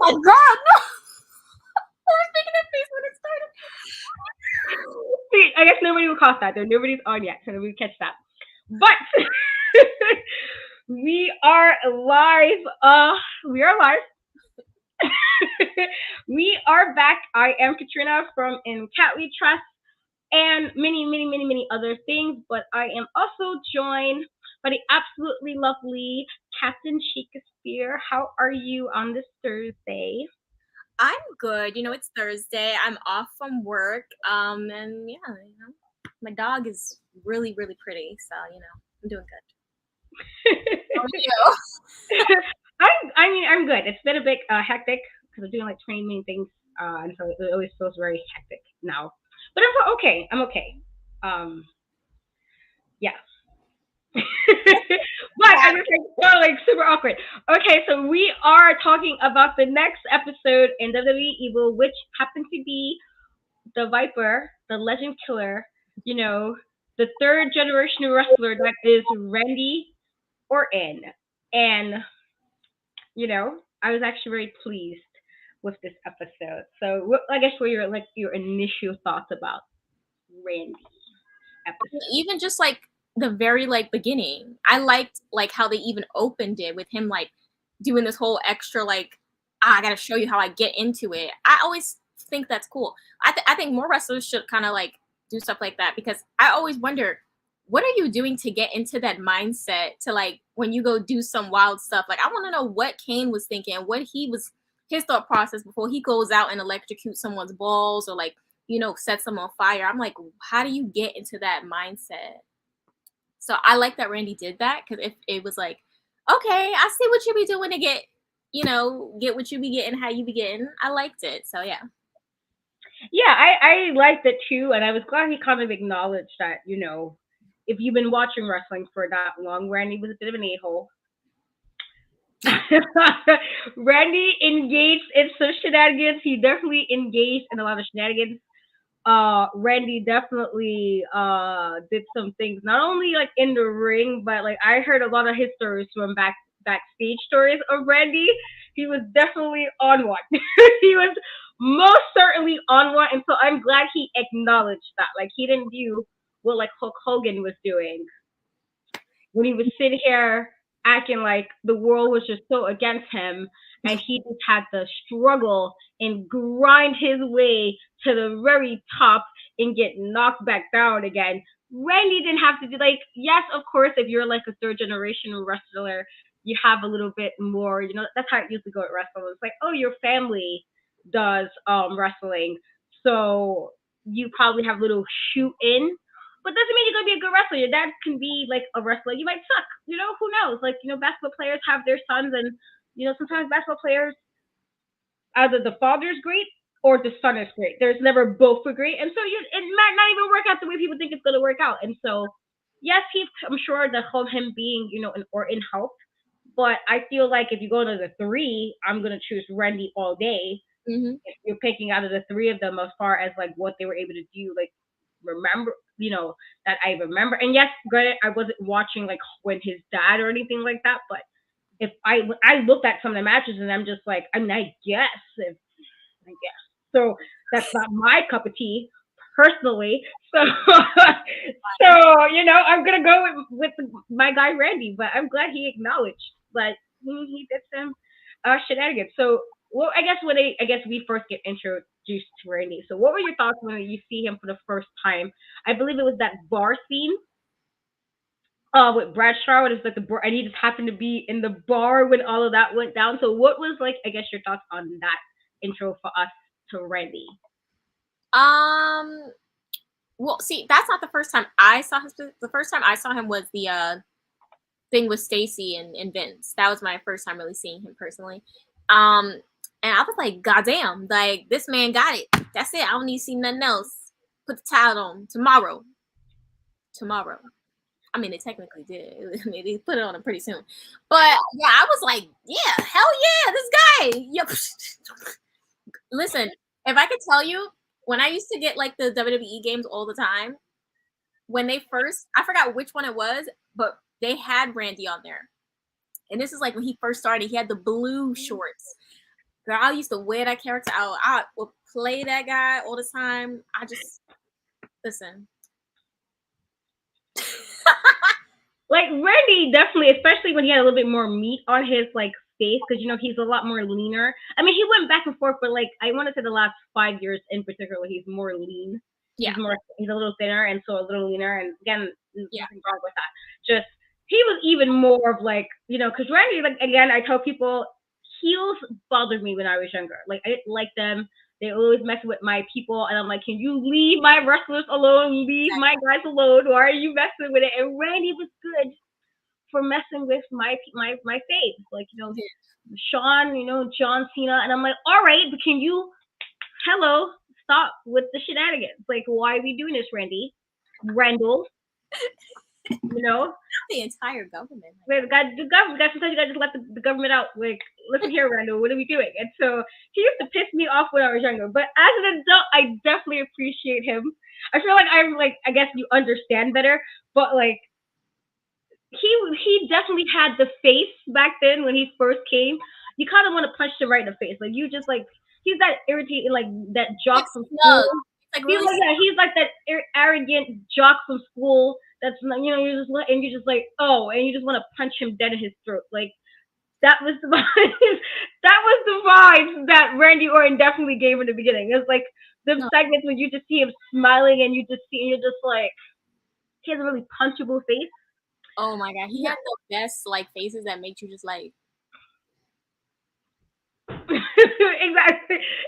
my god, no! I was making that face when it started. See, I guess nobody will caught that. Nobody's on yet, so we catch that. But we are live. We are live. We are back. I am Katrina from In Cat We Trust and many other things. But I am also joined by the absolutely lovely Captain Shakespeare. How are you on this Thursday? I'm good. It's Thursday. I'm off from work. And yeah, my dog is really, really pretty. So, I'm doing good. How are you? I'm good. It's been a bit hectic because I'm doing like 20 million things, and so it always feels very hectic now. But I'm okay. I'm okay. Um, yeah. But I just like super awkward. Okay, so we are talking about the next episode in WWE Evil, which happened to be the Viper, the Legend Killer. You know, the third generation wrestler that is Randy Orton, and I was actually very pleased with this episode. So, I guess what your initial thoughts about Randy episode? Even just like the very beginning, I liked how they even opened it with him doing this whole extra I gotta show you how I get into it. I always think that's cool. I think more wrestlers should kind of do stuff like that, because I always wonder, what are you doing to get into that mindset to when you go do some wild stuff? I want to know what Kane was thinking, what his thought process before he goes out and electrocutes someone's balls, or sets them on fire. I'm like, how do you get into that mindset? So I like that Randy did that, because if it was okay, I see what you be doing to get what you be getting, how you be getting. I liked it. So yeah. Yeah, I liked it too, and I was glad he kind of acknowledged that, if you've been watching wrestling for that long, Randy was a bit of an a-hole. Randy engaged in some shenanigans. He definitely engaged in a lot of shenanigans. Randy definitely did some things, not only in the ring, but I heard a lot of his stories from backstage stories of Randy. He was definitely on one. He was most certainly on one, and so I'm glad he acknowledged that. He didn't do what Hulk Hogan was doing when he was sitting here acting like the world was just so against him, and he just had to struggle and grind his way to the very top and get knocked back down again. Randy didn't have to do yes, of course, if you're a third generation wrestler, you have a little bit more, that's how it used to go at wrestling. It's oh, your family does wrestling, so you probably have a little shoot in, but doesn't mean you're gonna be a good wrestler. Your dad can be a wrestler. You might suck. Who knows? Basketball players have their sons, and sometimes basketball players, either the father's great or the son is great. There's never both are great, and so it might not even work out the way people think it's gonna work out. And so, yes, I'm sure the whole him being an Orton helped, but I feel if you go to the three, I'm gonna choose Randy all day. Mm-hmm. If you're picking out of the three of them as far as what they were able to do, remember, that I remember. And yes, granted, I wasn't watching when his dad or anything like that, but if I looked at some of the matches and I'm just I guess so that's not my cup of tea personally. So I'm gonna go with my guy Randy, but I'm glad he acknowledged he did some shenanigans. So well, I guess we first get introduced to Randy. So what were your thoughts when you see him for the first time? I believe it was that bar scene with Bradshaw, it was the bar, and he just happened to be in the bar when all of that went down. So what was I guess your thoughts on that intro for us to Randy? Well, see, that's not the first time I saw him. The first time I saw him was the thing with Stacy and Vince. That was my first time really seeing him personally. And I was like, goddamn, this man got it. That's it. I don't need to see nothing else. Put the towel on tomorrow. I mean, they technically did. They put it on him pretty soon. But yeah, I was like, yeah, hell yeah, this guy. Yep. Listen, if I could tell you, when I used to get the WWE games all the time, when they first, I forgot which one it was, but they had Randy on there. And this is when he first started, he had the blue shorts. Girl, I used to wear that character out. I would play that guy all the time. I just listen. Like Randy definitely, especially when he had a little bit more meat on his like face, because he's a lot more leaner. I mean, he went back and forth, but like I want to say the last 5 years in particular, he's more lean. Yeah, He's a little thinner and so a little leaner. And again, yeah, nothing wrong with that. Just he was even more of like because Randy, like again, I tell people heels bothered me when I was younger. Like I didn't like them. They always messing with my people, and I'm like, can you leave my wrestlers alone? Leave my guys alone. Why are you messing with it? And Randy was good for messing with my faves, like Sean, John Cena, and I'm like, all right, but can you, hello, stop with the shenanigans? Like, why are we doing this, Randy, Randall? the entire government. The government. Sometimes you gotta just let the government out. Like, listen here, Randall, what are we doing? And so he used to piss me off when I was younger. But as an adult, I definitely appreciate him. I feel like I guess you understand better. But like, he definitely had the face back then when he first came. You kind of want to punch him right in the face. Like you just like he's that irritating, like that jock It's from school. snug. It's like really He's like that arrogant jock from school. That's you're just like oh, and you just want to punch him dead in his throat. Like that was the vibes. That was the vibes that Randy Orton definitely gave in the beginning. It was like the segments when you just see him smiling and you're just like he has a really punchable face. Oh my god, he had the best like faces that make you just like.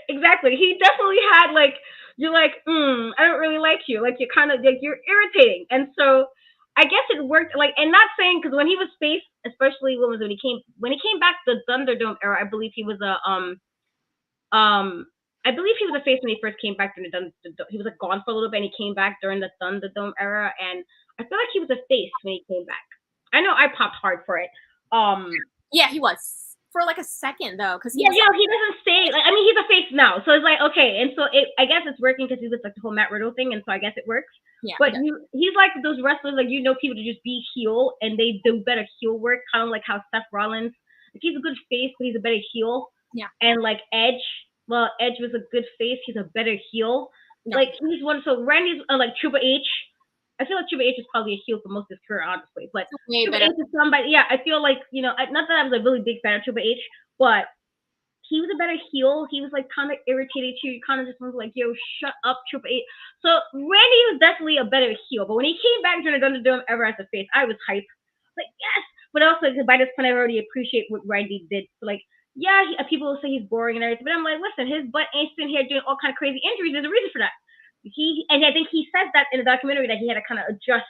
Exactly. He definitely had like you're like, I don't really like you. Like you're kind of like you're irritating, and so I guess it worked. Like, and not saying because when he was face, especially when he came back to the Thunderdome era, I believe he was I believe he was a face when he first came back during he was like gone for a little bit, and he came back during the Thunderdome era, and I feel like he was a face when he came back. I know I popped hard for it. Yeah, he was for like a second though, because he doesn't stay. Like, I mean, he's a face now, so it's like okay, and so I guess it's working because he was like the whole Matt Riddle thing, and so I guess it works. Yeah, but he's like those wrestlers, like people to just be heel, and they do better heel work, kind of like how Seth Rollins, like he's a good face, but he's a better heel. Yeah, and like Edge, well, Edge was a good face, he's a better heel. No. Like he's one. So Randy's like Triple H. I feel like Triple H is probably a heel for most of his career, honestly. But Triple H is somebody, yeah, I feel like, not that I was a really big fan of Triple H, but he was a better heel. He was like kind of irritated too. You kind of just was like, yo, shut up, Triple H. So Randy was definitely a better heel. But when he came back during the Thunderdome ever as a face, I was hyped. Like, yes. But also, by this point, I already appreciate what Randy did. So, like, yeah, people will say he's boring and everything. But I'm like, listen, his butt ain't sitting here doing all kind of crazy injuries. There's a reason for that. And I think he says that in the documentary that he had to kind of adjust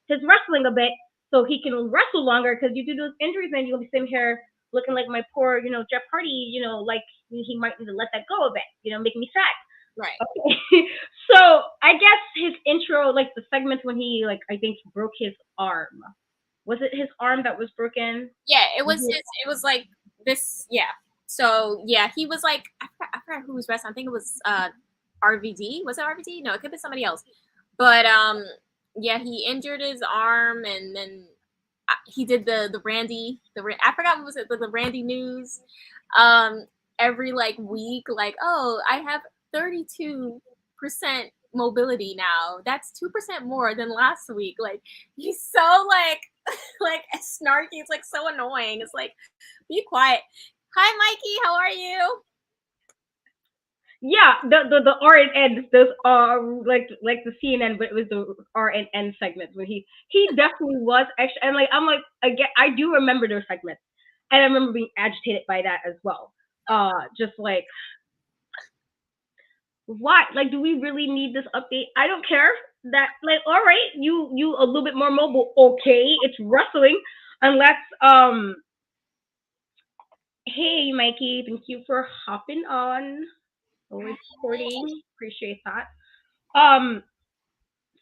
his wrestling a bit so he can wrestle longer, because you do those injuries and you'll be sitting here looking like my poor, Jeff Hardy, like he might need to let that go a bit, make me sad. Right. Okay. So I guess his intro, like the segment when he, like, I think broke his arm. Was it his arm that was broken? Yeah, it was his. It was like this. Yeah. So yeah, he was like I forgot who was wrestling. I think it was RVD. Was it RVD? No, it could be somebody else. But yeah, he injured his arm, and then he did the Randy. I forgot what was it. The Randy news. Every like week, like, oh, I have 32% mobility now. That's 2% more than last week. Like, he's so like snarky. It's like so annoying. It's like, be quiet. Hi, Mikey. How are you? Yeah, the R and N, those are like the CNN, but it was the R and N segments where he definitely was extra. And like I'm like I do remember those segments, and I remember being agitated by that as well. Just like, why? Like, do we really need this update? I don't care. That, like, all right, you a little bit more mobile. Okay, it's wrestling. Unless hey Mikey, thank you for hopping on. Always supporting. Appreciate that.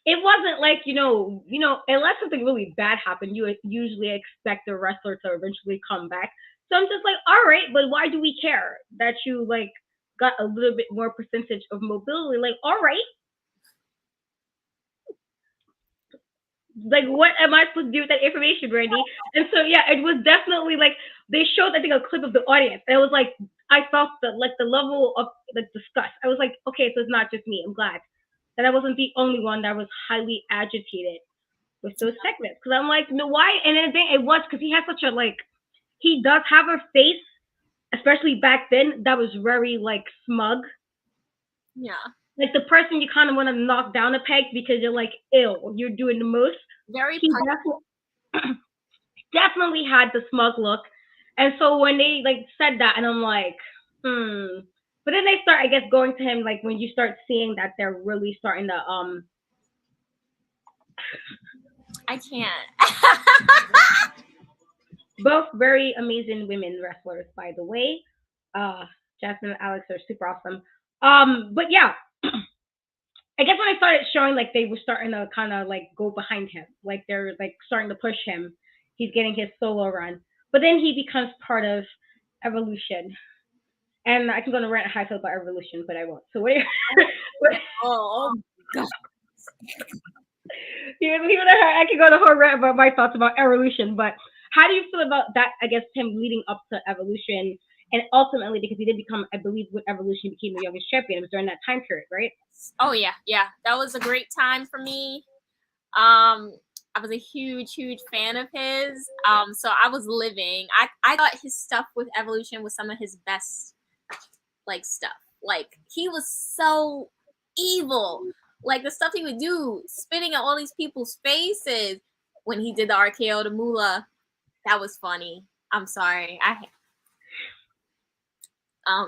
It wasn't like, unless something really bad happened, you would usually expect the wrestler to eventually come back. So I'm just like, all right, but why do we care that you like got a little bit more percentage of mobility? Like, all right, like what am I supposed to do with that information, Randy? And so yeah, it was definitely like they showed, I think, a clip of the audience, and it was like I felt the level of like disgust. I was like, okay, so it's not just me. I'm glad that I wasn't the only one that was highly agitated with those segments. Because I'm like, no, why? And then it was because he has such a like, he does have a face, especially back then, that was very like smug. Yeah. Like the person you kind of want to knock down a peg because you're like, ill, you're doing the most. Very He definitely had the smug look. And so when they like said that, and I'm like, hmm. But then they start, I guess, going to him like when you start seeing that they're really starting to I can't. both very amazing women wrestlers, by the way. Uh, Jasmine and Alex are super awesome. But yeah, I guess when I started showing like they were starting to kind of like go behind him, like they're like starting to push him. He's getting his solo run, but then he becomes part of Evolution. And I can go on a rant how I feel about Evolution, but I won't. So what? Oh god. I can go on a whole rant about my thoughts about Evolution. But how do you feel about that? I guess him leading up to Evolution, and ultimately because he did become, I believe, with Evolution he became the youngest champion. It was during that time period, right? Oh yeah, yeah. That was a great time for me. I was a huge fan of his. So I was living. I thought his stuff with Evolution was some of his best like stuff. Like he was so evil. Like the stuff he would do, spitting at all these people's faces when he did the RKO to Moolah. That was funny. I'm sorry.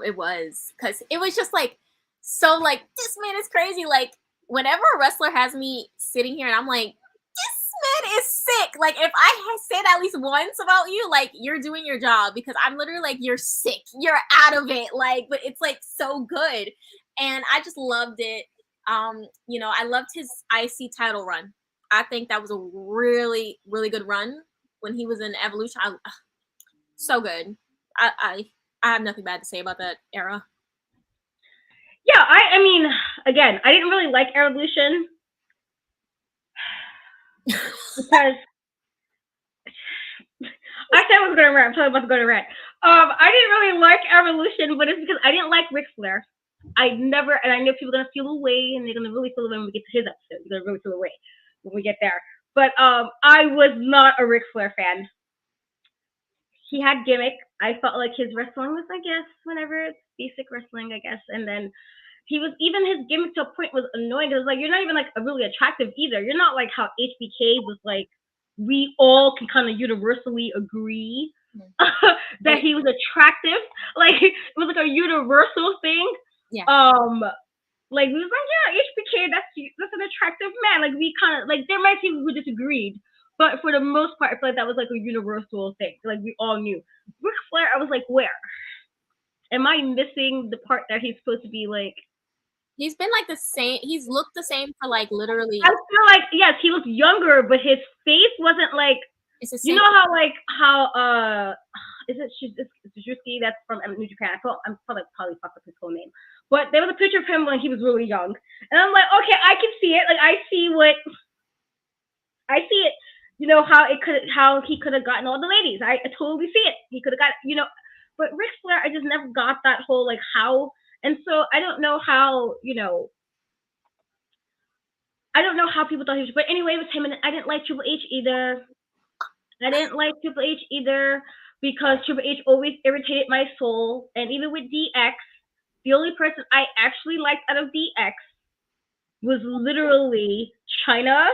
It was because it was just like so like this man is crazy. Like whenever a wrestler has me sitting here and I'm like, this man is sick. Like if I said at least once about you, like you're doing your job because I'm literally like you're sick. You're out of it. Like, but it's like so good, and I just loved it. I loved his IC title run. I think that was a really good run when he was in Evolution. So good. I have nothing bad to say about that era. Yeah, I mean, again, I didn't really like Evolution because I said I was going to rant. I'm totally about to go to rant. I didn't really like Evolution, but it's because I didn't like Ric Flair. I never, and I know people are gonna feel away, and they're gonna really feel away when we get to his episode. They're gonna really feel away when we get there. But I was not a Ric Flair fan. He had gimmick. I felt like his wrestling was, I guess, whenever it's basic wrestling, I guess. And then he was even his gimmick to a point was annoying. It was like you're not even like a really attractive either. You're not like how HBK was like. We all can kind of universally agree that he was attractive. Like it was like a universal thing. Yeah. Like we was like, yeah, HBK, that's an attractive man. Like we kind of like there might be people who disagreed, but for the most part, I feel like that was like a universal thing. Like we all knew. Ric Flair, I was like, where? Am I missing the part that he's supposed to be like? He's been like the same. He's looked the same for like literally. I feel like yes, he was younger, but his face wasn't like. It's the You same. know how is it Shizuki? That's from New Japan. I'm probably fucked up his whole name, but there was a picture of him when he was really young, and I'm like, okay, I can see it. Like I see it. You know how he could have gotten all the ladies. I totally see it. He could have got but Ric Flair, I just never got that whole like how, and so I don't know how I don't know how people thought he was. But anyway, it was him, and I didn't like Triple H either. I didn't like Triple H either because Triple H always irritated my soul. And even with DX, the only person I actually liked out of DX was literally China,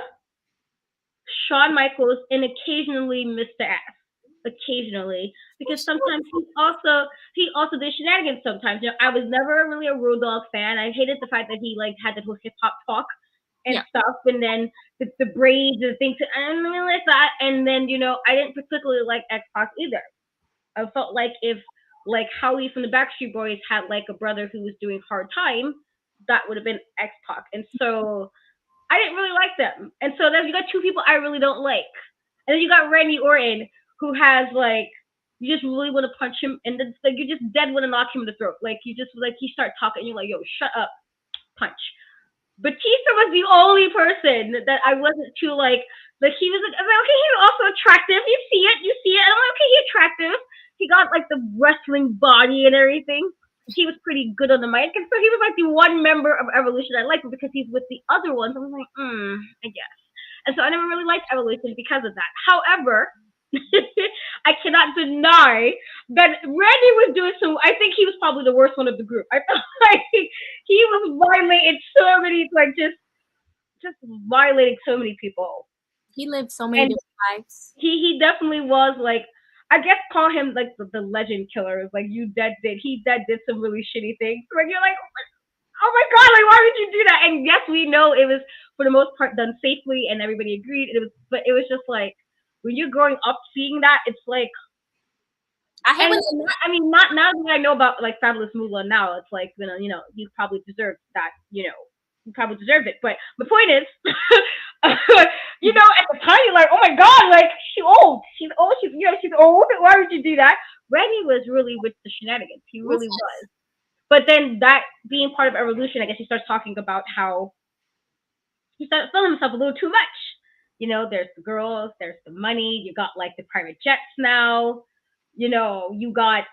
Shawn Michaels, and occasionally Mr. Ass. Occasionally, because sometimes he also did shenanigans. Sometimes, I was never really a Road Dogg fan. I hated the fact that he like had that whole hip hop talk and stuff, and then the braids and things. I didn't really like that. And then I didn't particularly like X Pac either. I felt like if like Howie from the Backstreet Boys had like a brother who was doing Hard Time, that would have been X Pac. And so I didn't really like them. And so then you got two people I really don't like, and then you got Randy Orton who has like. You just really want to punch him, and then like you just dead want to knock him in the throat. Like you just like he start talking, and you're like, "Yo, shut up, punch." Batista was the only person that I wasn't too like he was like, okay, he's also attractive. You see it. And I'm like, okay, he's attractive. he got like the wrestling body and everything. He was pretty good on the mic, and so he was like the one member of Evolution I liked, but because he's with the other ones, I was like, I guess. And so I never really liked Evolution because of that. However, I cannot deny that Randy was doing some. I think he was probably the worst one of the group. I felt like he was violating so many, like just violating so many people. He lived so many And different lives. he definitely was like, I guess call him like the legend killer. It's like he did some really shitty things. Like you're like, oh my god, like why would you do that? And yes, we know it was for the most part done safely and everybody agreed. But it was just like when you're growing up seeing that, it's like, I hate and when I mean, not now that I know about like Fabulous Moolah now, it's like you probably deserved that, you probably deserved it. But the point is, at the time you're like, oh my god, like she's old, she's old. Why would you do that? Randy was really with the shenanigans. He really was. But then that being part of Evolution, I guess he starts talking about how he started feeling himself a little too much. There's the girls, there's the money, you got like the private jets now, you got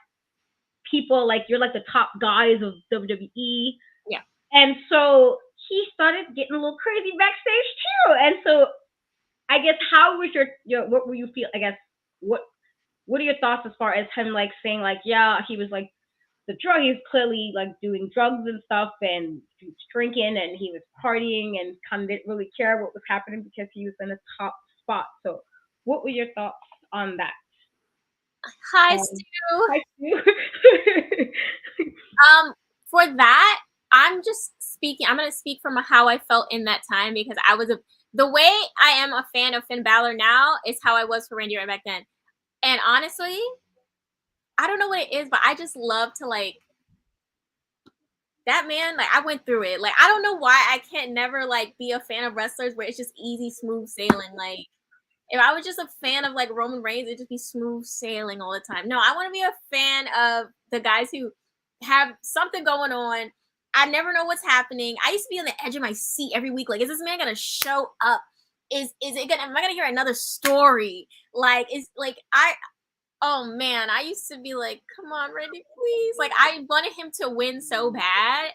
people like you're like the top guys of WWE. Yeah. And so he started getting a little crazy backstage too. And so I guess how was your what were you feel I guess what are your thoughts as far as him like saying like, yeah, he was like he's clearly like doing drugs and stuff and he was drinking and he was partying and kind of didn't really care what was happening because he was in a top spot. So what were your thoughts on that? Hi, Stu. Hi, Stu. For that, I'm gonna speak from how I felt in that time because the way I am a fan of Finn Balor now is how I was for Randy Orton back then. And honestly, I don't know what it is, but I just love to like that man. Like I went through it. Like I don't know why I can't never like be a fan of wrestlers where it's just easy, smooth sailing. Like if I was just a fan of like Roman Reigns, it'd just be smooth sailing all the time. No, I want to be a fan of the guys who have something going on. I never know what's happening. I used to be on the edge of my seat every week. Like, is this man gonna show up? Am I gonna hear another story? Like, oh man, I used to be like, come on, Randy, please. Like, I wanted him to win so bad.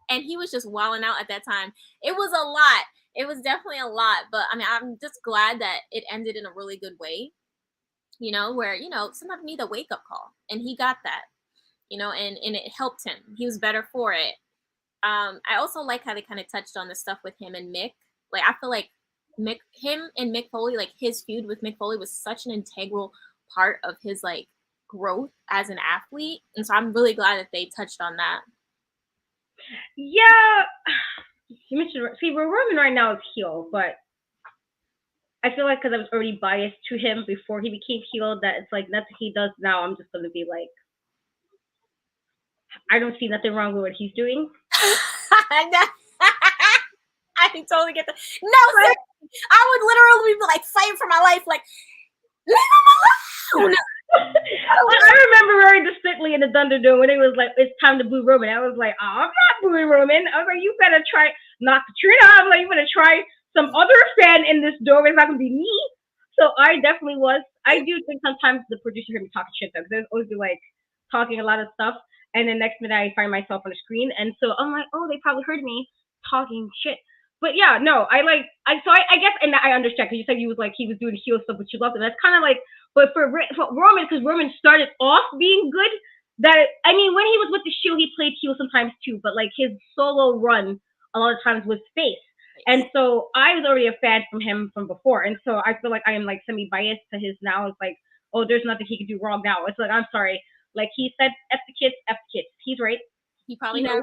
And he was just wilding out at that time. It was a lot. It was definitely a lot. But I mean, I'm just glad that it ended in a really good way. Where, sometimes you need a wake up call. And he got that, and it helped him. He was better for it. I also like how they kind of touched on the stuff with him and Mick. Like, I feel like him and Mick Foley, like his feud with Mick Foley was such an integral part of his like growth as an athlete. And so I'm really glad that they touched on that. Yeah. You mentioned, where Roman right now is heel, but I feel like because I was already biased to him before he became heel, that it's like nothing he does now, I'm just going to be like, I don't see nothing wrong with what he's doing. I totally get that. No, sir, I would literally be like fighting for my life, like, leave him alone. I remember very distinctly in the Thunderdome when it was like, it's time to boo Roman. I was like, oh, I'm not booing Roman. I was like, you better try, not Katrina. I was like, you better try some other fan in this dome. It's not going to be me. So I definitely was. I do think sometimes the producer heard me talking shit though, because there's always be like talking a lot of stuff. And then next minute I find myself on the screen. And so I'm like, oh, they probably heard me talking shit. But yeah, no, I guess, and I understand, because you said he was doing heel stuff, but you loved it. That's kind of like, but for Roman, because Roman started off being good, when he was with the Shield, he played heel sometimes too, but like his solo run a lot of times was face. And so I was already a fan from him from before. And so I feel like I am like semi-biased to his now. It's like, oh, there's nothing he can do wrong now. It's like, I'm sorry. Like he said, F the kids, F the kids. He's right. He probably has.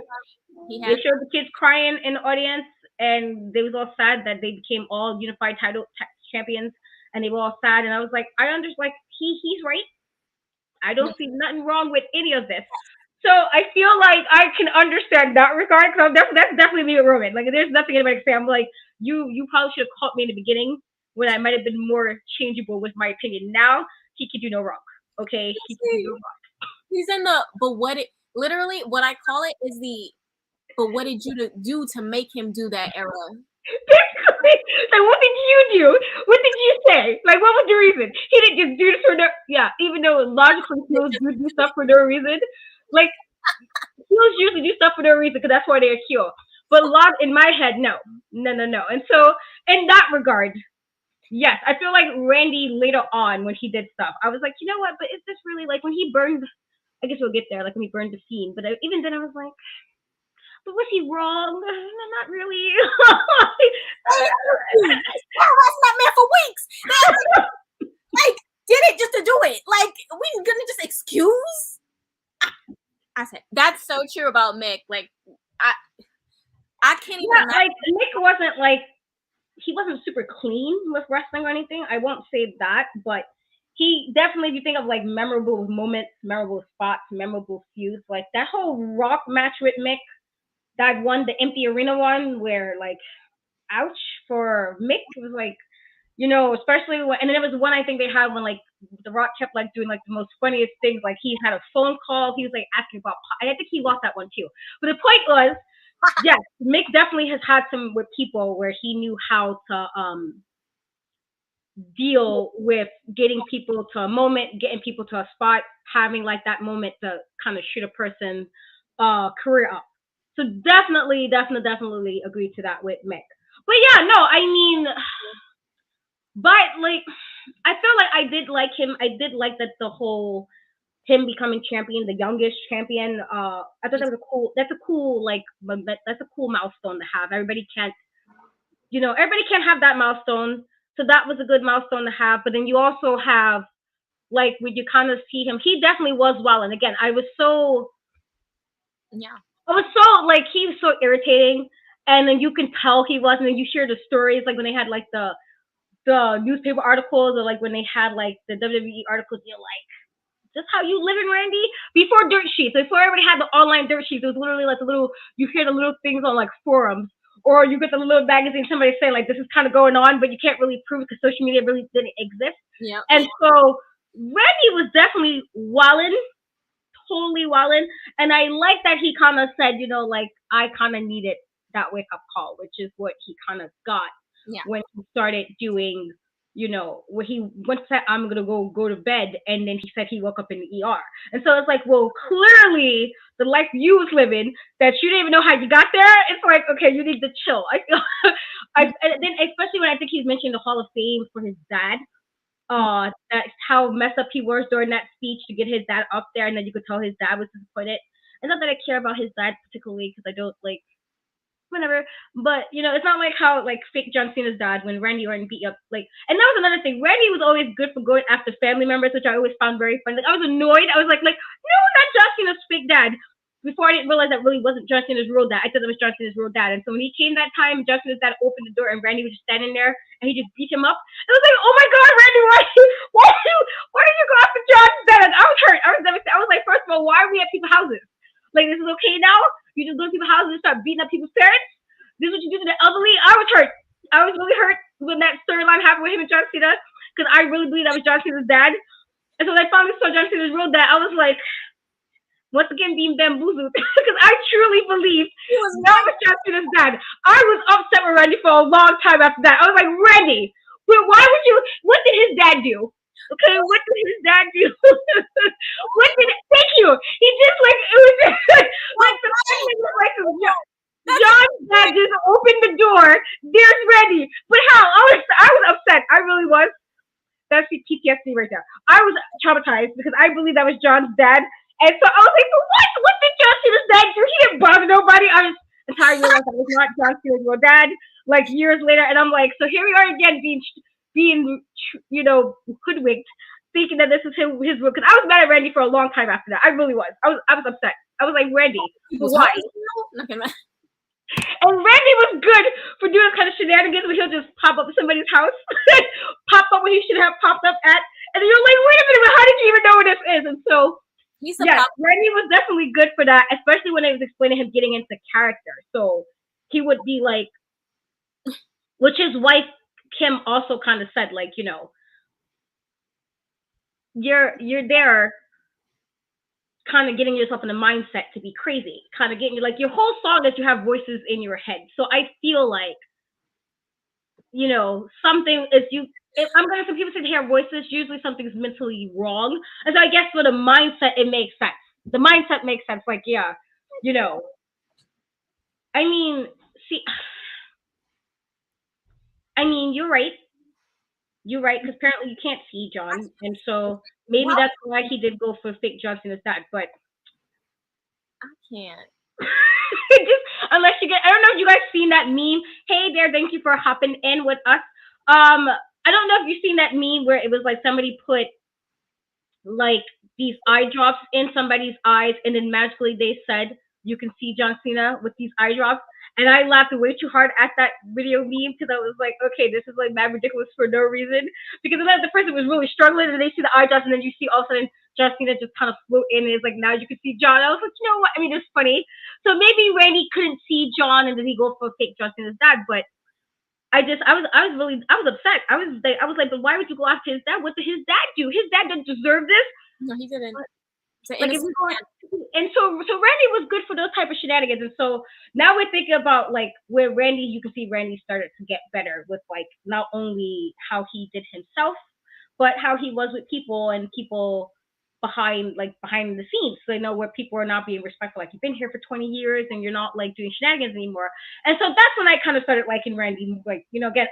They showed the kids crying in the audience, and they was all sad that they became all unified title champions, and they were all sad. And I was like, I understand. Like he's right. I don't see nothing wrong with any of this. So I feel like I can understand that regard, because that's definitely me with Roman. Like there's nothing anybody can say. I'm like, you probably should have caught me in the beginning when I might have been more changeable with my opinion. Now he can do no wrong. Okay, he can do no wrong. He's in literally what I call it is but what did you do to make him do that era? Basically, like, what did you do? What did you say? Like, what was the reason? He didn't just do this for no. Yeah, even though logically heels do stuff for no reason. Like, heels usually do stuff for no reason because that's why they're heel. But in my head, no, no, no, no. And so, in that regard, yes, I feel like Randy later on when he did stuff, I was like, you know what? But is this really like when he burned? I guess we'll get there. Like when he burned the scene. But even then, I was like, but was he wrong? No, not really. That was not meant for weeks. Like, did it just to do it. Like, we gonna just excuse? I said that's so true about Mick. Like, I can't even. Yeah, like Nick wasn't like he wasn't super clean with wrestling or anything. I won't say that, but he definitely, if you think of like memorable moments, memorable spots, memorable feuds, like that whole Rock match with Mick, that one, the empty arena one, where like, ouch for Mick. It was like, especially when, and then there was one I think they had when like The Rock kept like doing like the most funniest things. Like he had a phone call. He was like asking about, and I think he lost that one too. But the point was, yes, Mick definitely has had some with people where he knew how to deal with getting people to a moment, getting people to a spot, having like that moment to kind of shoot a person's career up. So definitely agree to that with Mick. But yeah, no, I mean, but like, I feel like I did like him. I did like that the whole him becoming champion, the youngest champion. I thought that was a cool. That's a cool like. That's a cool milestone to have. Everybody can't have that milestone. So that was a good milestone to have. But then you also have like when you kind of see him, he definitely was well. And again, Yeah. I was so like he was so irritating. And then you can tell he was, and then you hear the stories like when they had like the newspaper articles or like when they had like the WWE articles, you're like, just how you living, Randy? Before dirt sheets, before everybody had the online dirt sheets, it was literally like the little, you hear the little things on like forums, or you get the little magazine, somebody saying like this is kind of going on, but you can't really prove it because social media really didn't exist. Yeah. And so Randy was definitely wildin', totally wildin', and I like that he kind of said, like I kind of needed that wake up call, which is what he kind of got Yeah. when he started doing, where he once said, I'm gonna go to bed, and then he said he woke up in the ER. And so it's like, well, clearly the life you was living that you didn't even know how you got there. It's like, okay, you need to chill. I feel, and then especially when I think he's mentioning the Hall of Fame for his dad. That's how messed up he was during that speech to get his dad up there, and then you could tell his dad was disappointed. And not that I care about his dad particularly because I don't like whatever. But it's not like how like fake John Cena's dad when Randy Orton beat up like. And that was another thing. Randy was always good for going after family members, which I always found very funny. Like I was annoyed. I was like, no, not John Cena's fake dad. Before I didn't realize that really wasn't John Cena's real dad. I thought it was John Cena's real dad. And so when he came that time, John Cena's dad opened the door and Randy was just standing there and he just beat him up. I was like, oh my god, Randy, why did you go after John's dad? I was hurt. I was devastated. I was like, first of all, why are we at people's houses? Like this is okay now? You just go to people's houses and start beating up people's parents? This is what you do to the elderly? I was hurt. I was really hurt when that storyline happened with him and John Cena because I really believe that was John Cena's dad. And so when I finally saw John Cena's real dad, I was like, once again being bamboozled because I truly believe that was John Cena's dad. I was upset with Randy for a long time after that. I was like, Randy, why would you? What did his dad do? Okay, what did his dad do? Thank you. He just like it was just, like the like John's dad just opened the door. There's Randy. But how? I was upset. I really was. That's PTSD right there. I was traumatized because I believe that was John's dad. And so I was like, what? What did John Cena's dad do? He didn't bother nobody. I was entirely realized that was not John Cena's real dad. Like years later, and I'm like, so here we are again being hoodwinked, thinking that this is his real. Because I was mad at Randy for a long time after that. I really was. I was upset. I was like, Randy, why? And Randy was good for doing kind of shenanigans where he'll just pop up at somebody's house, pop up where he should have popped up at, and then you're like, wait a minute, how did you even know where this is? And so, Randy was definitely good for that, especially when it was explaining him getting into character. So he would be like, which his wife Kim also kind of said, like, you're there kind of getting yourself in a mindset to be crazy, kind of getting you like your whole song that you have voices in your head. So I feel like something is you. If I'm gonna, some people say they hear voices. Usually something's mentally wrong, and so I guess for the mindset, it makes sense. The mindset makes sense. Like, yeah, you know. I mean, see, I mean, you're right. You're right, because apparently you can't see John, and so maybe Well, that's why he did go for fake John Cena's dad. But I can't. just unless you get, I don't know if you guys seen that meme. Hey there, thank you for hopping in with us. I don't know if you've seen that meme where it was like somebody put like these eye drops in somebody's eyes, and then magically they said you can see John Cena with these eye drops. And I laughed way too hard at that video meme because I was like, okay, this is like mad ridiculous for no reason. Because then the person was really struggling, and they see the eye drops, and then you see all of a sudden John Cena just kind of float in, and it's like now you can see John. I was like, you know what? I mean, it's funny. So maybe Randy couldn't see John, and then he go for fake John Cena's dad. But I was upset. I was like, but why would you go after his dad? What did his dad do? His dad didn't deserve this. No, he didn't. It's an Like, if innocent we go, man. and so Randy was good for those type of shenanigans, and so now we're thinking about like where Randy, you can see Randy started to get better with like not only how he did himself, but how he was with people and people behind the scenes. So they know where people are not being respectful. Like, you've been here for 20 years and you're not like doing shenanigans anymore. And so that's when I kind of started liking Randy. Like, again,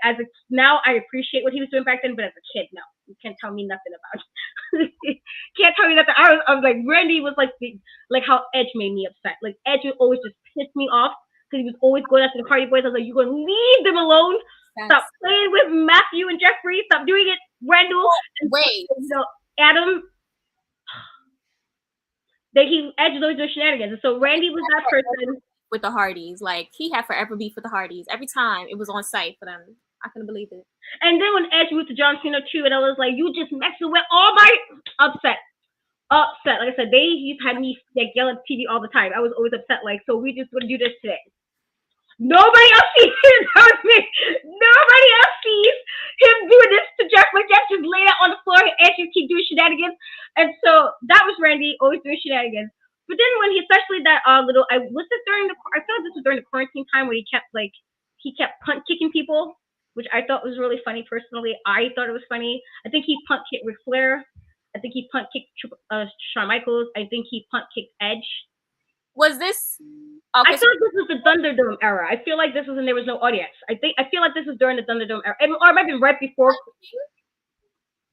now I appreciate what he was doing back then, but as a kid, no, you can't tell me nothing about it. Can't tell me nothing. I was like, Randy was like how Edge made me upset. Like, Edge would always just piss me off because he was always going after the Hardy Boys. I was like, you're going to leave them alone. Stop That's playing with Matthew and Jeffrey. Stop doing it, Randall. And wait. Adam, that he Edge was always doing shenanigans. And so Randy was that person. With the Hardys, like he had forever beef with the Hardys. Every time it was on site for them. I couldn't believe it. And then when Edge moved to John Cena too, and I was like, you just messing with all my upset. Upset. Like I said, they used to have me like yell at TV all the time. I was always upset. Like, so we just want to do this today. Nobody else sees it. Nobody else sees him doing this to Jeff. Like, Jeff just laid out on the floor and Edge just keep doing shenanigans. And so that was Randy always doing shenanigans. But then when he, especially that little, I feel like this was during the quarantine time where he kept punt kicking people, which I thought was really funny. Personally, I thought it was funny. I think he punt kicked Ric Flair. I think he punt kicked Shawn Michaels. I think he punt kicked Edge. Was this? Okay, I feel like this was the Thunderdome era. I feel like this was when there was no audience. I feel like this was during the Thunderdome era, or it might be right before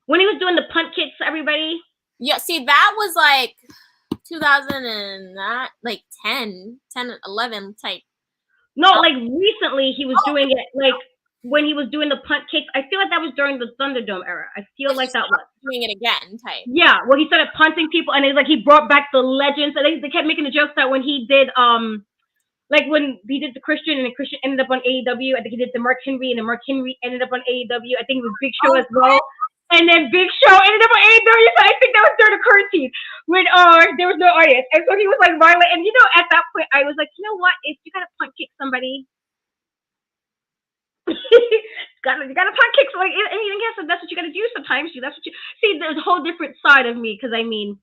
when he was doing the punt kicks to everybody. Yeah, see, that was like 2009, like 10, 11 type. No, like recently he was doing it, like when he was doing the punt kicks. I feel like that was during the Thunderdome era. I feel like that was doing it again type. Yeah, well, he started punting people, and it's like he brought back the legends. And they kept making the jokes that when he did like when he did the Christian, and the Christian ended up on AEW. I think he did the Mark Henry, and the Mark Henry ended up on AEW. I think it was Big Show as well. And then Big Show ended up on AEW. So I think that was during the quarantine when there was no audience. And so he was like violent. And at that point I was like, you know what? If you gotta punt kick somebody, you gotta punt kick somebody. And I guess that's what you gotta do sometimes. That's what you see. There's a whole different side of me, because I mean,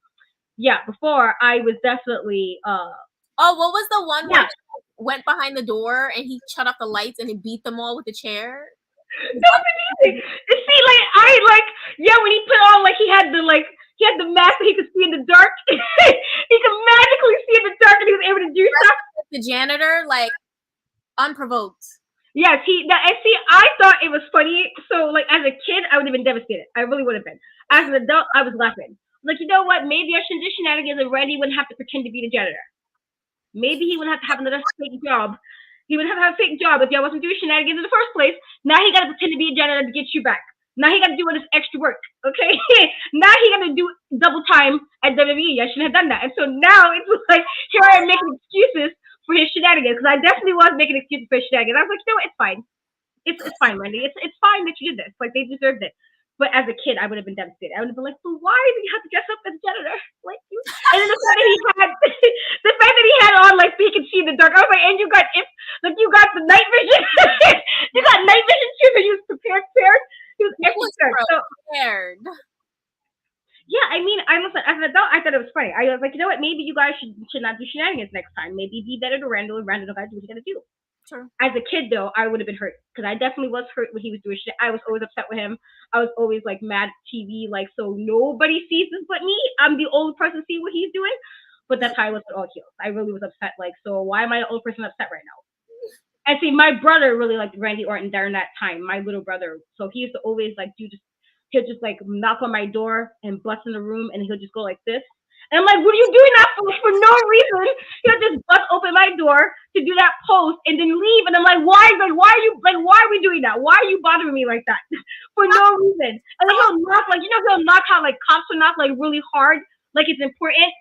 yeah, before I was definitely Oh, what was the one where he went behind the door and he shut off the lights and he beat them all with a chair? That was amazing. See, when he put on he had the mask that he could see in the dark. He could magically see in the dark, and he was able to do stuff. The janitor, like, unprovoked. Yes, I thought it was funny. So as a kid, I would have been devastated. I really would have been. As an adult, I was laughing. Like, you know what? Maybe I shouldn't do shenanigans, and Randy wouldn't have to pretend to be the janitor. Maybe he wouldn't have to have another fake job. He would have to have a fake job if y'all wasn't doing shenanigans in the first place. Now he got to pretend to be a janitor to get you back. Now he got to do all this extra work, okay? Now he got to do double time at WWE. I shouldn't have done that. And so now it's like, here I am making excuses for his shenanigans, because I definitely was making excuses for his shenanigans. I was like, you know what? It's fine. It's fine, Randy. It's fine that you did this. Like, they deserved it. But as a kid, I would have been devastated. I would have been like, so why did you have to dress up as a janitor? Like, you? And then the fact that he had on, like, so he could see in the dark. I was like, and you got the night vision. You got night vision too, so he was prepared. He was prepared. Yeah, I mean, as an adult, I thought it was funny. I was like, you know what? Maybe you guys should not do shenanigans next time. Maybe be better to Randall, and Randall, guys, do what you gotta do. Sure. As a kid, though, I would have been hurt because I definitely was hurt when he was doing shit. I was always upset with him. I was always like mad at TV, like so nobody sees this but me. I'm the only person to see what he's doing. But that's how I was with all heels. I really was upset. Like, so why am I the only person upset right now? And see, my brother really liked Randy Orton during that time. My little brother, so he used to always like do just he'll just like knock on my door and bust in the room, and he'll just go like this. And I'm like, what are you doing that for no reason? He'll just bust open my door to do that pose and then leave. And I'm like, why? Like, why are you like, why are we doing that? Why are you bothering me like that for no reason? And then he'll knock like he'll knock how like cops will knock like really hard, like it's important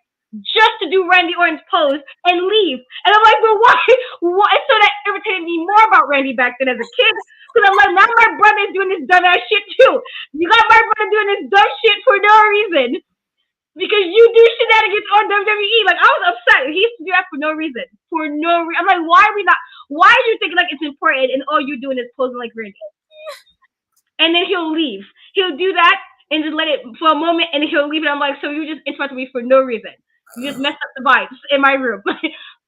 just to do Randy Orton's pose and leave. And I'm like, well, why? Why? So that irritated me more about Randy back then as a kid. Because I'm like, now my brother's doing this dumbass shit too. You got my brother doing this dumb shit for no reason. Because you do shenanigans on WWE. Like, I was upset. He used to do that for no reason. For no reason. I'm like, why are we not? Why are you thinking like it's important and all you're doing is posing like Randy? And then he'll leave. He'll do that and just let it for a moment and he'll leave. And I'm like, so you just interrupted me for no reason. You just messed up the vibes in my room.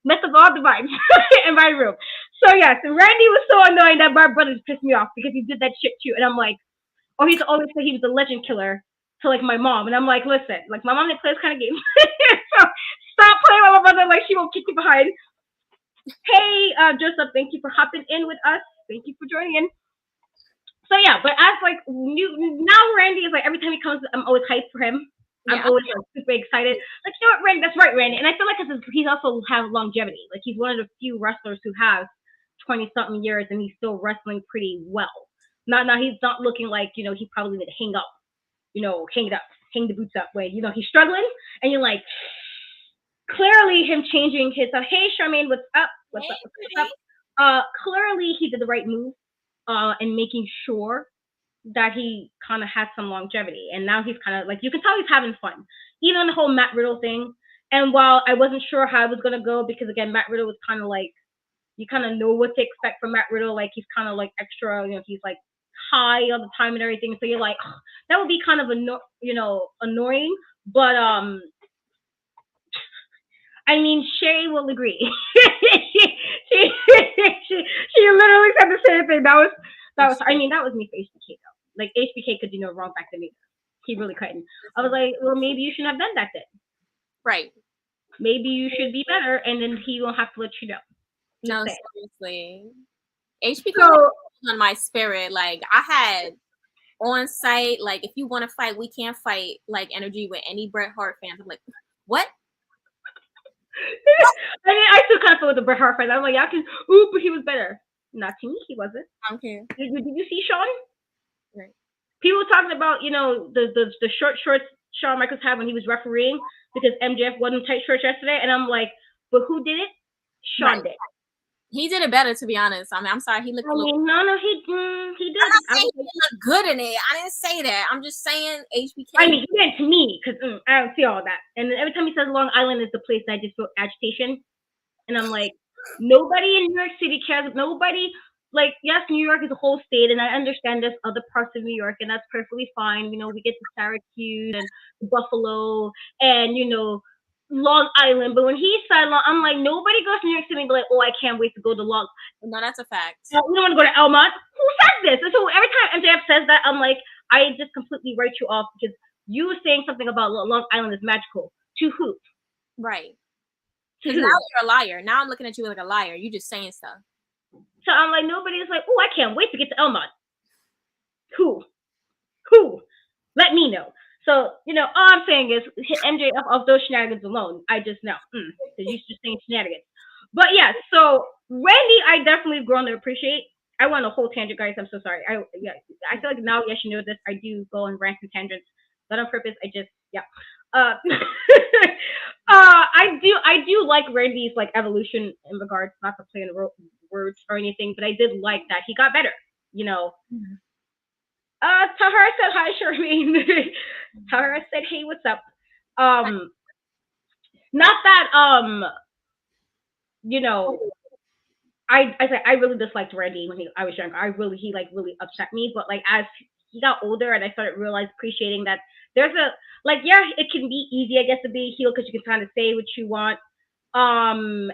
Messed up all the vibes in my room. So yes, Randy was so annoying that my brother just pissed me off because he did that shit too. And I'm like, or he used to always say he was a legend killer to like my mom. And I'm like, listen, like my mom didn't play this kind of game. So stop playing with my brother like she won't kick you behind. Hey, Joseph, thank you for hopping in with us. Thank you for joining in. So yeah, but as like now Randy is like every time he comes, I'm always hyped for him. I'm Yeah. always like super excited. Like you know what, Randy, that's right, Randy. And I feel like he's also have longevity. Like he's one of the few wrestlers who has 20 something years and he's still wrestling pretty well. Not now he's not looking like he probably would hang up, hang it up, hang the boots up. Where he's struggling and you're like clearly him changing his hey Charmaine, what's up? What's Hey, up? What's pretty. up? Clearly he did the right move. And making sure that he kind of has some longevity. And now he's kind of like, you can tell he's having fun. Even the whole Matt Riddle thing. And while I wasn't sure how it was going to go, because again, Matt Riddle was kind of like, you kind of know what to expect from Matt Riddle. Like, he's kind of like extra, he's like high all the time and everything. So you're like, oh, that would be kind of, annoying. But, I mean, Shay will agree. She literally said the same thing. I mean, that was me for HBK though. Like HBK could do no wrong back then either. He really couldn't. I was like, well, maybe you shouldn't have done that then. Right. Maybe you should be better, and then he won't have to let you know. No, seriously. HBK So on my spirit. Like I had on site, like if you want to fight, we can't fight. Like energy with any Bret Hart fans. I'm like, what? I mean, I still kind of feel with the Bret Hart fight. I'm like, y'all can, but he was better. Not to me, he wasn't. I don't care. Did you see Shawn? Right. People were talking about, the short shorts Shawn Michaels had when he was refereeing because MJF wasn't tight shorts yesterday, and I'm like, but who did it? Shawn Right. did. He did it better, to be honest. I mean, I'm sorry, he looked. I mean, no, he did. I'm not saying he looked good in it. I didn't say that. I'm just saying HBK. I mean, he did to me because I don't see all that. And then every time he says Long Island is the place, I just feel agitation, and I'm like, nobody in New York City cares. Nobody. Like, yes, New York is a whole state, and I understand there's other parts of New York, and that's perfectly fine. We get to Syracuse and Buffalo and, Long Island. But when he said Long, I'm like, nobody goes to New York City and be like, oh, I can't wait to go to Long. No, that's a fact. We don't want to go to Elmont. Who said this? And so every time MJF says that, I'm like, I just completely write you off because you were saying something about Long Island is magical. To who? Right. To Because who? now you're a liar. Now I'm looking at you like a liar. You just saying stuff. So I'm like, nobody's like, oh, I can't wait to get to Elmont. Who? Let me know. So, all I'm saying is MJF off those shenanigans alone. I just know. Because you're just saying shenanigans. But yeah, so Randy, I definitely have grown to appreciate. I went on a whole tangent, guys. I'm so sorry. I feel like now, yes, you know this. I do go on rants and tangents. Not on purpose. I do like Randy's like evolution in regards, not to play in the words or anything, but I did like that he got better. Mm-hmm. Tahara said hi, Charmaine. Tahara said, hey, what's up? Not that I really disliked Randy when I was younger. He like really upset me, but like as he got older and I started appreciating that there's it can be easy, I guess, to be a heel because you can kind of say what you want. And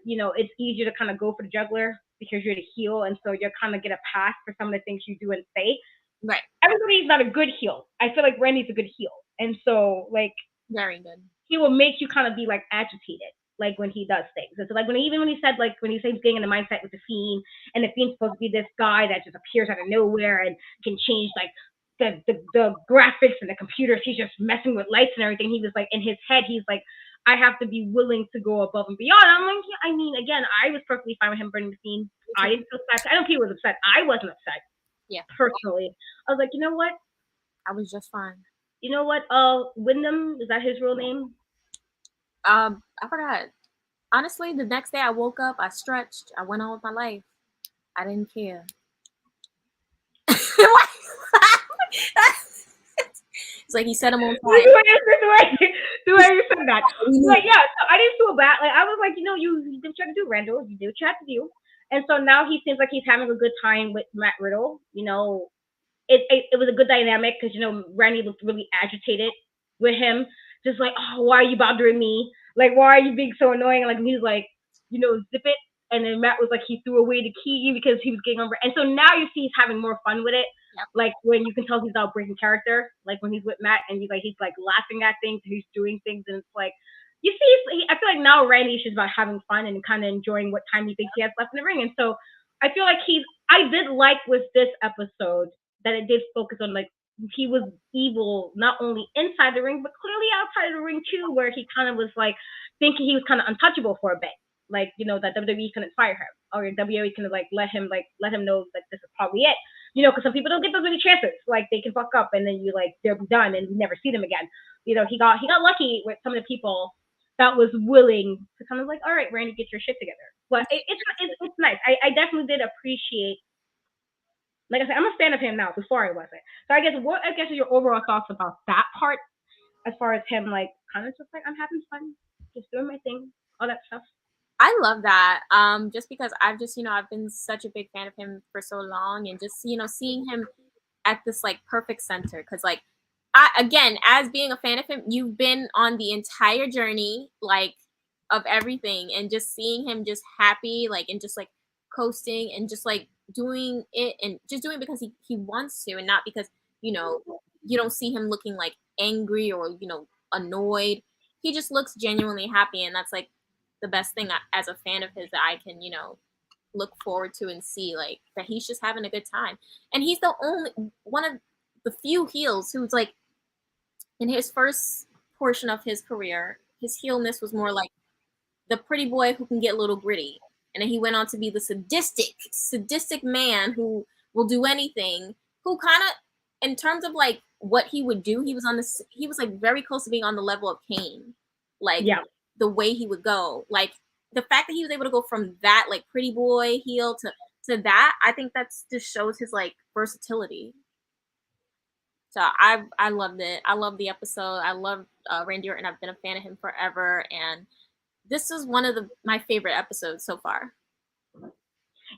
it's easier to kind of go for the juggler because you're the heel, and so you're kind of get a pass for some of the things you do and say. Right. Everybody's not a good heel. I feel like Randy's a good heel, and so like Very good. he will make you kind of be like agitated, like when he does things. And so like when he said he's getting in the mindset with the Fiend, and the Fiend's supposed to be this guy that just appears out of nowhere and can change like the graphics and the computers. He's just messing with lights and everything. He was like in his head, he's like, I have to be willing to go above and beyond. I'm like, yeah, I mean, again, I was perfectly fine with him burning the Fiend. I didn't feel sad. I know people was upset. I wasn't upset. Yeah. Personally, I was like, you know what? I was just fine. You know what? Wyndham, is that his real name? I forgot. Honestly, the next day I woke up, I stretched, I went on with my life. I didn't care. It's like he set him on fire. The way you said that. Like, yeah, so I didn't feel bad. Like, I was like, you did what you had to do, Randall. You did what you had to do. And so now he seems like he's having a good time with Matt Riddle. It was a good dynamic because, Randy looked really agitated with him. Just like, oh, why are you bothering me? Like, why are you being so annoying? Like, he's like, zip it. And then Matt was like, he threw away the key because he was getting over. And so now you see he's having more fun with it. Yep. Like when you can tell he's not breaking character. Like when he's with Matt and he's like laughing at things, he's doing things, and it's like you see. I feel like now Randy's just about having fun and kind of enjoying what time he thinks he has left in the ring. And so I feel like I did like with this episode that it did focus on like he was evil not only inside the ring but clearly outside of the ring too, where he kind of was like thinking he was kind of untouchable for a bit. Like, that WWE couldn't fire him, or WWE couldn't like let him know that this is probably it. Because some people don't get those many chances. Like they can fuck up and then they'll be done and you never see them again. He got lucky with some of the people that was willing to kind of like, all right, Randy, get your shit together. But it's nice. I definitely did appreciate. Like I said, I'm a fan of him now. Before I wasn't. So I guess is your overall thoughts about that part, as far as him like kind of just like I'm having fun, just doing my thing, all that stuff. I love that. Just because I've just, I've been such a big fan of him for so long, and just, seeing him at this like perfect center. Cause like, again, as being a fan of him, you've been on the entire journey, like of everything, and just seeing him just happy, like, and just like coasting and just like doing it and just doing it because he wants to, and not because, you don't see him looking like angry or, annoyed. He just looks genuinely happy. And that's like the best thing as a fan of his that I can, look forward to and see, like, that he's just having a good time. And he's the only one of the few heels who's like, in his first portion of his career, his heelness was more like the pretty boy who can get a little gritty. And then he went on to be the sadistic man who will do anything, who kind of, in terms of like what he would do, he was like very close to being on the level of Kane. Like, yeah. The way he would go, like the fact that he was able to go from that like pretty boy heel to that, I think that's just shows his like versatility. So I loved it. I love the episode. I love Randy Orton. I've been a fan of him forever, and this is one of my favorite episodes so far.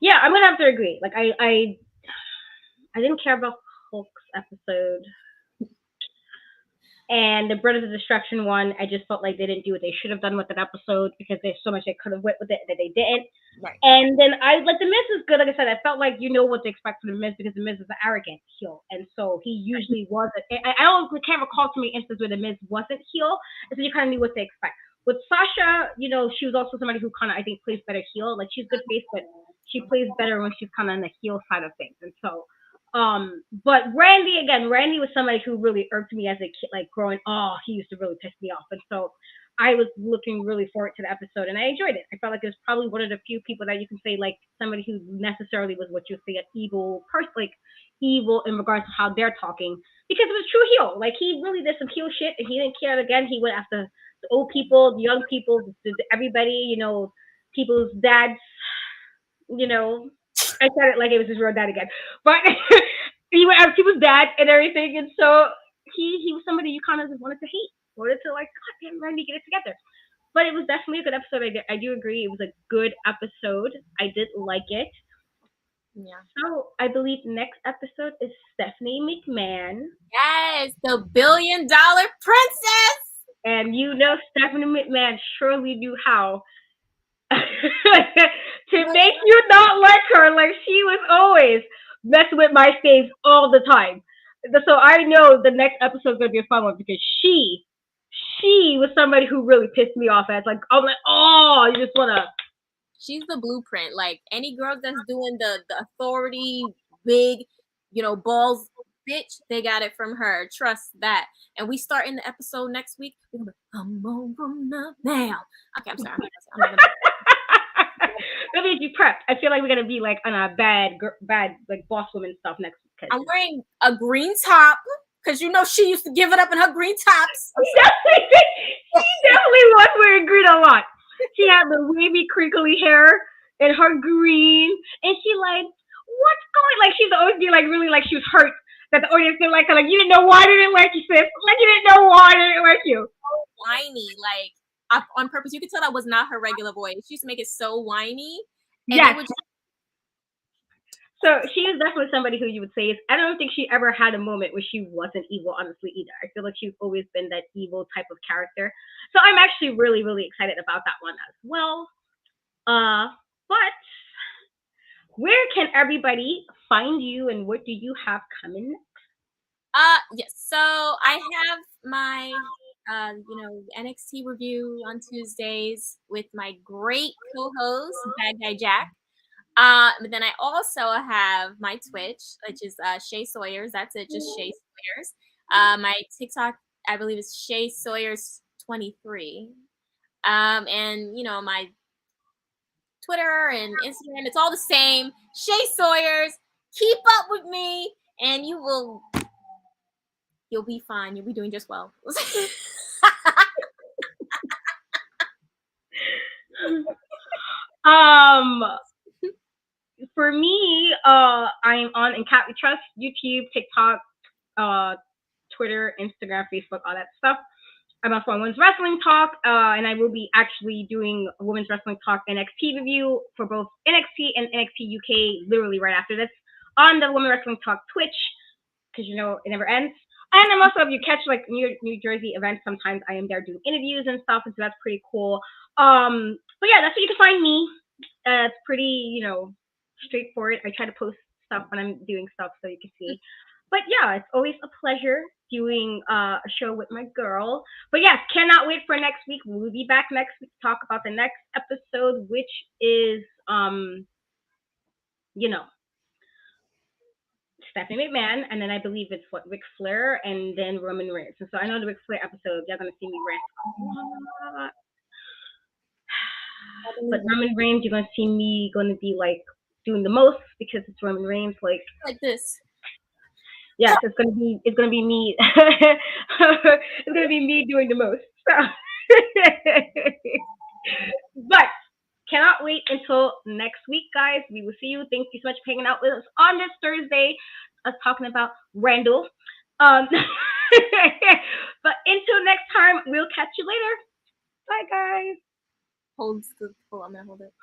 Yeah, I'm gonna have to agree. Like I didn't care about Hulk's episode. And the Brothers of Destruction one, I just felt like they didn't do what they should have done with that episode because there's so much they could have went with it that they didn't. Right. And then the Miz is good. Like I said, I felt like what to expect from the Miz because the Miz is an arrogant heel, and so he usually wasn't. I can't recall too many instances where the Miz wasn't heel, and so you kind of knew what to expect. With Sasha, she was also somebody who kind of I think plays better heel. Like she's good face, but she plays better when she's kind of on the heel side of things, and so. But Randy was somebody who really irked me as a kid, like growing. Oh, he used to really piss me off, and so I was looking really forward to the episode, and I enjoyed it. I felt like it was probably one of the few people that you can say like somebody who necessarily was what you say an evil person, like evil in regards to how they're talking, because it was true heel. Like he really did some heel shit, and he didn't care. Again, he went after the old people, the young people, everybody. People's dads. I said it like it was his real dad again, but he went after people's dad and everything, and so he was somebody you kind of just wanted to hate, wanted to like, God damn, Randy, get it together. But it was definitely a good episode. I do agree, it was a good episode. I did like it. Yeah. So I believe next episode is Stephanie McMahon. Yes, the $1 billion princess. And Stephanie McMahon surely knew how to make you not like her. Like she was always messing with my faves all the time. So I know the next episode's gonna be a fun one because she was somebody who really pissed me off. As like I'm like, oh, you just wanna. She's the blueprint. Like any girl that's doing the authority, big, balls, bitch, they got it from her. Trust that. And we start in the episode next week. We're gonna be, come on, grown up now. Okay, I'm sorry. I'm not gonna. Let me be prepped. I feel like we're gonna be like on a bad like boss woman stuff next week. I'm wearing a green top because she used to give it up in her green tops. She definitely was wearing green a lot. She had the wavy, crinkly hair and her green, and she like, what's going? Like she's always be like really like she was hurt that the audience didn't like her. Like you didn't know why they didn't like you, sis. Like you didn't know why they didn't like you. Whiny, like on purpose. You could tell that was not her regular voice. She used to make it so whiny. And yes. So she is definitely somebody who you would say is. I don't think she ever had a moment where she wasn't evil, honestly, either. I feel like she's always been that evil type of character. So I'm actually really, really excited about that one as well. But where can everybody find you, and what do you have coming next? Yes. So I have my NXT review on Tuesdays with my great co-host, Bad Guy Jack. But then I also have my Twitch, which is Shay Sawyers. That's it, just Shay Sawyers. My TikTok, I believe, is Shay Sawyers 23. And my Twitter and Instagram, it's all the same. Shay Sawyers. Keep up with me, and you'll be fine. You'll be doing just well. For me, I'm on In Cat We Trust, YouTube, TikTok, Twitter, Instagram, Facebook, all that stuff. I'm also on Women's Wrestling Talk, and I will be actually doing a Women's Wrestling Talk NXT review for both NXT and NXT UK literally right after this on the Women's Wrestling Talk Twitch, because it never ends. And I'm also, if you catch like New Jersey events, sometimes I am there doing interviews and stuff, and so that's pretty cool. But yeah, that's where you can find me. It's pretty, straightforward. I try to post stuff when I'm doing stuff so you can see. But yeah, it's always a pleasure doing a show with my girl. But yes, cannot wait for next week. We'll be back next week to talk about the next episode, which is Stephanie McMahon, and then I believe it's Ric Flair, and then Roman Reigns. And so I know the Ric Flair episode, you're gonna see me rant a lot. But Roman Reigns, you're gonna see me gonna be like doing the most because it's Roman Reigns, like this. Yes, it's gonna be me. It's gonna be me doing the most. So. But cannot wait until next week, guys. We will see you. Thank you so much for hanging out with us on this Thursday. Us talking about Randall. But until next time, we'll catch you later. Bye, guys. I'm gonna hold it.